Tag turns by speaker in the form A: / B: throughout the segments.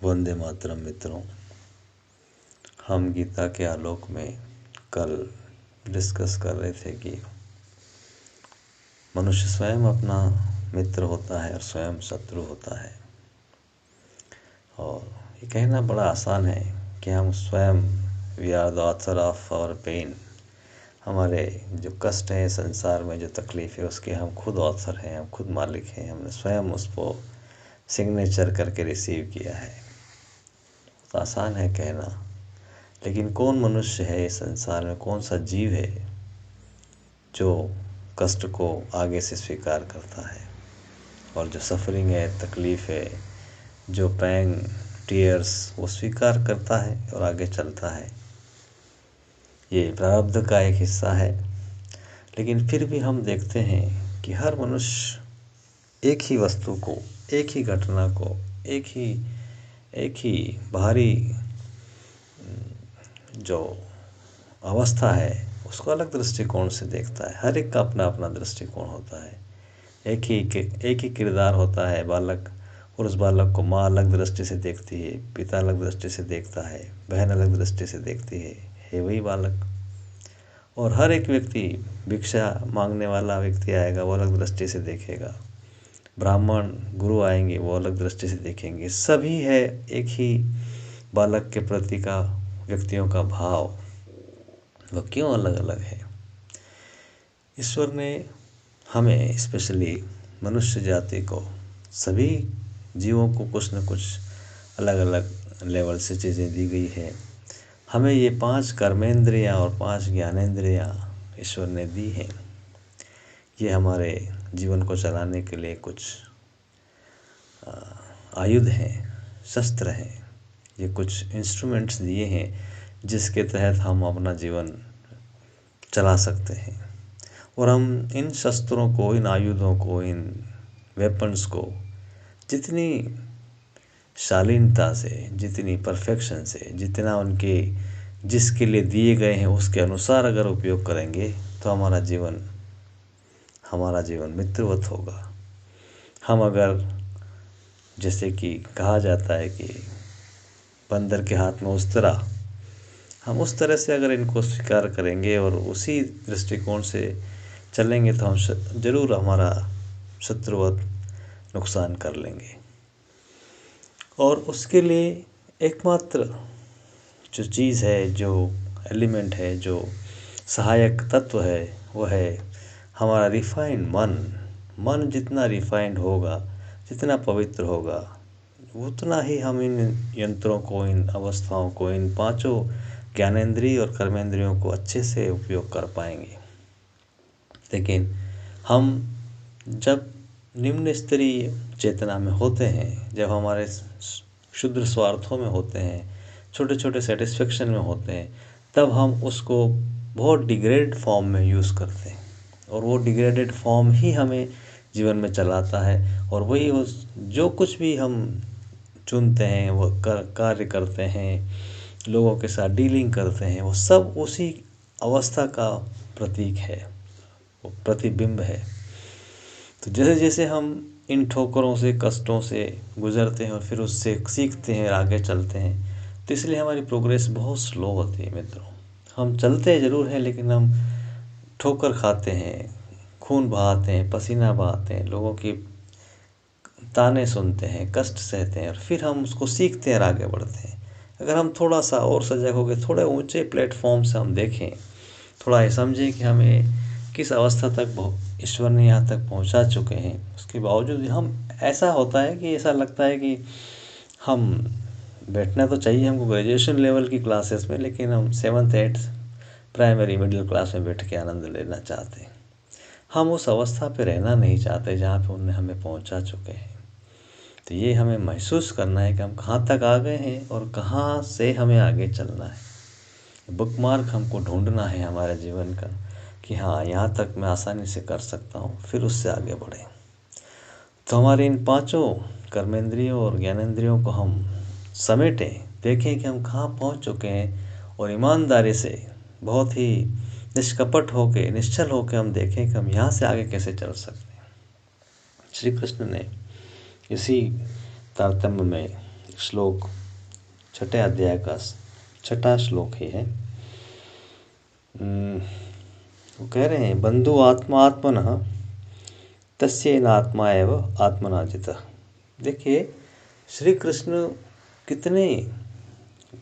A: वंदे मातरम मित्रों। हम गीता के आलोक में कल डिस्कस कर रहे थे कि मनुष्य स्वयं अपना मित्र होता है और स्वयं शत्रु होता है। और ये कहना बड़ा आसान है कि हम स्वयं we are the author of our pain. हमारे जो कष्ट है संसार में, जो तकलीफ़ है, उसके हम खुद ऑथर हैं, हम खुद मालिक हैं। हमने स्वयं उसको सिग्नेचर करके रिसीव किया है। तो आसान है कहना, लेकिन कौन मनुष्य है इस संसार में, कौन सा जीव है जो कष्ट को आगे से स्वीकार करता है, और जो सफरिंग है, तकलीफ़ है, जो पैंग, टीयर्स, वो स्वीकार करता है और आगे चलता है। ये प्रारब्ध का एक हिस्सा है। लेकिन फिर भी हम देखते हैं कि हर मनुष्य एक ही वस्तु को, एक ही घटना को, एक ही बाहरी जो अवस्था है उसको अलग दृष्टिकोण से देखता है। हर एक का अपना अपना दृष्टिकोण होता है। एक ही किरदार होता है बालक, और उस बालक को माँ अलग दृष्टि से देखती है, पिता अलग दृष्टि से देखता है, बहन अलग दृष्टि से देखती है वही बालक। और हर एक व्यक्ति, भिक्षा मांगने वाला व्यक्ति आएगा, वो अलग दृष्टि से देखेगा। ब्राह्मण गुरु आएंगे, वो अलग दृष्टि से देखेंगे। सभी है एक ही बालक के प्रति का व्यक्तियों का भाव, वो क्यों अलग अलग है? ईश्वर ने हमें, स्पेशली मनुष्य जाति को, सभी जीवों को कुछ न कुछ अलग अलग लेवल से चीज़ें दी गई है। हमें ये 5 कर्मेंद्रियाँ और 5 ज्ञानेंद्रियाँ ईश्वर ने दी हैं। ये हमारे जीवन को चलाने के लिए कुछ आयुध हैं, शस्त्र हैं। ये कुछ इंस्ट्रूमेंट्स दिए हैं जिसके तहत हम अपना जीवन चला सकते हैं। और हम इन शस्त्रों को, इन आयुधों को, इन वेपन्स को जितनी शालीनता से, जितनी परफेक्शन से, जितना उनके जिसके लिए दिए गए हैं उसके अनुसार अगर उपयोग करेंगे तो हमारा जीवन मित्रवत होगा। हम अगर, जैसे कि कहा जाता है कि बंदर के हाथ में उस्तरा, हम उस तरह से अगर इनको स्वीकार करेंगे और उसी दृष्टिकोण से चलेंगे तो हम जरूर हमारा शत्रुवत नुकसान कर लेंगे। और उसके लिए एकमात्र जो चीज़ है, जो एलिमेंट है, जो सहायक तत्व है, वो है हमारा रिफाइंड मन। मन जितना रिफाइंड होगा, जितना पवित्र होगा, उतना ही हम इन यंत्रों को, इन अवस्थाओं को, इन 5 ज्ञानेंद्रिय और कर्मेंद्रियों को अच्छे से उपयोग कर पाएंगे। लेकिन हम जब निम्न स्तरीय चेतना में होते हैं, जब हमारे क्षुद्र स्वार्थों में होते हैं, छोटे छोटे सेटिस्फेक्शन में होते हैं, तब हम उसको बहुत डिग्रेड फॉर्म में यूज़ करते हैं। और वो डिग्रेडेड फॉर्म ही हमें जीवन में चलाता है। और वही जो कुछ भी हम चुनते हैं, वो कार्य करते हैं, लोगों के साथ डीलिंग करते हैं, वो सब उसी अवस्था का प्रतीक है, वो प्रतिबिंब है। तो जैसे जैसे हम इन ठोकरों से, कष्टों से गुजरते हैं और फिर उससे सीखते हैं और आगे चलते हैं, तो इसलिए हमारी प्रोग्रेस बहुत स्लो होती है मित्रों। हम चलते ज़रूर हैं, लेकिन हम ठोकर खाते हैं, खून बहाते हैं, पसीना बहाते हैं, लोगों की ताने सुनते हैं, कष्ट सहते हैं, और फिर हम उसको सीखते हैं और आगे बढ़ते हैं। अगर हम थोड़ा सा और सजग हो गए, थोड़े ऊंचे प्लेटफॉर्म से हम देखें, थोड़ा ये समझें कि हमें किस अवस्था तक ईश्वर ने यहाँ तक पहुँचा चुके हैं, उसके बावजूद हम, ऐसा होता है कि ऐसा लगता है कि हम बैठना तो चाहिए हमको ग्रेजुएशन लेवल की क्लासेस में, लेकिन हम 7th 8th primary middle class में बैठ के आनंद लेना चाहते हैं। हम उस अवस्था पे रहना नहीं चाहते जहाँ पे उन्होंने हमें पहुँचा चुके हैं। तो ये हमें महसूस करना है कि हम कहाँ तक आ गए हैं और कहाँ से हमें आगे चलना है। बुकमार्क हमको ढूंढना है हमारे जीवन का, कि हाँ, यहाँ तक मैं आसानी से कर सकता हूँ, फिर उससे आगे बढ़ें। तो हमारे इन 5 कर्मेंद्रियों और ज्ञानेंद्रियों को हम समेटें, देखें कि हम कहाँ पहुँच चुके हैं, और ईमानदारी से, बहुत ही निष्कपट होके, निश्चल होके हम देखें कि हम यहाँ से आगे कैसे चल सकते हैं। श्री कृष्ण ने इसी तारतम्य में श्लोक 6ठे अध्याय का 6ठा श्लोक ही है। वो कह रहे हैं, बंधु आत्मा आत्मनः तस्यैनात्मा एव आत्मना जितः। देखिए श्री कृष्ण कितने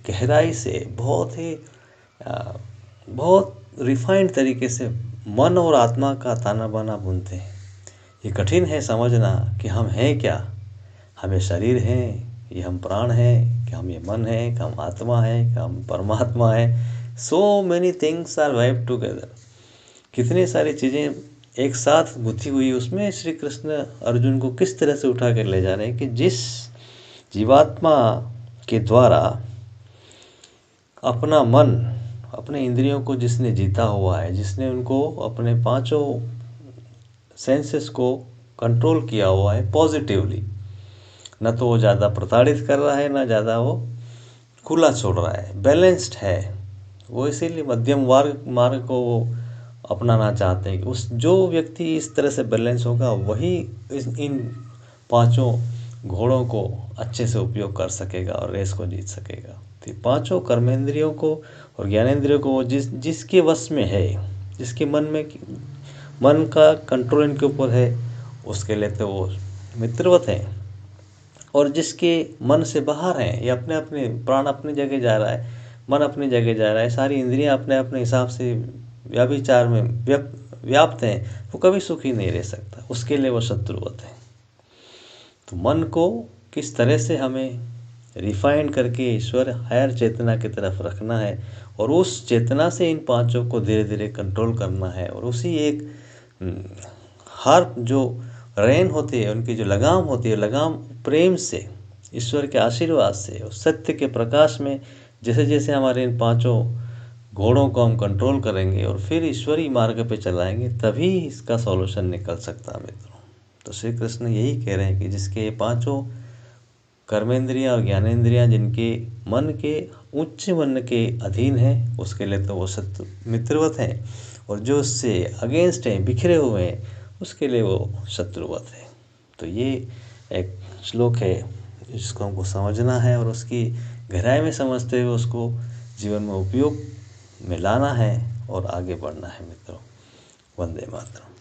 A: गहराई से बहुत रिफाइंड तरीके से मन और आत्मा का ताना बाना बुनते हैं। ये कठिन है समझना कि हम हैं क्या, हम ये शरीर हैं, ये हम प्राण हैं, कि हम ये मन है, कि हम आत्मा है, कि हम परमात्मा है। So many things are vibe together. कितनी सारी चीज़ें एक साथ गुथी हुई, उसमें श्री कृष्ण अर्जुन को किस तरह से उठा कर ले जा रहे हैं कि जिस जीवात्मा के द्वारा अपना मन, अपने इंद्रियों को जिसने जीता हुआ है, जिसने उनको अपने पांचों सेंसेस को कंट्रोल किया हुआ है पॉजिटिवली, न तो वो ज़्यादा प्रताड़ित कर रहा है, न ज़्यादा वो खुला छोड़ रहा है, बैलेंस्ड है वो। इसीलिए मध्यम मार्ग को वो अपनाना चाहते हैं कि उस जो व्यक्ति इस तरह से बैलेंस होगा वही इन पांचों घोड़ों को अच्छे से उपयोग कर सकेगा और रेस को जीत सकेगा। तो पांचों कर्मेंद्रियों को और ज्ञानेंद्रियों को वो जिसके वश में है, जिसके मन का कंट्रोल इनके ऊपर है, उसके लिए तो वो मित्रवत हैं। और जिसके मन से बाहर हैं, ये अपने अपने प्राण अपनी जगह जा रहा है, मन अपनी जगह जा रहा है, सारी इंद्रियां अपने अपने हिसाब से व्यभिचार में व्याप्त हैं, वो कभी सुखी नहीं रह सकता, उसके लिए वो शत्रुवत है। तो मन को किस तरह से हमें रिफाइन करके ईश्वर हायर चेतना की तरफ रखना है और उस चेतना से इन पांचों को धीरे धीरे कंट्रोल करना है। और उसी एक हर जो रेन होती है, उनकी जो लगाम होती है, लगाम प्रेम से, ईश्वर के आशीर्वाद से, उस सत्य के प्रकाश में जैसे जैसे हमारे इन पांचों घोड़ों को हम कंट्रोल करेंगे और फिर ईश्वरीय मार्ग पे चलाएंगे, तभी इसका सॉल्यूशन निकल सकता है मित्रों। तो श्री कृष्ण यही कह रहे हैं कि जिसके पांचों कर्मेंद्रियां और ज्ञानेंद्रियां जिनके मन के उच्च मन के अधीन हैं, उसके लिए तो वो शत्रु मित्रवत हैं, और जो उससे अगेंस्ट हैं, बिखरे हुए हैं, उसके लिए वो शत्रुवत है। तो ये एक श्लोक है जिसको हमको समझना है और उसकी गहराई में समझते हुए उसको जीवन में उपयोग में लाना है और आगे बढ़ना है मित्रों। वंदे मातरम।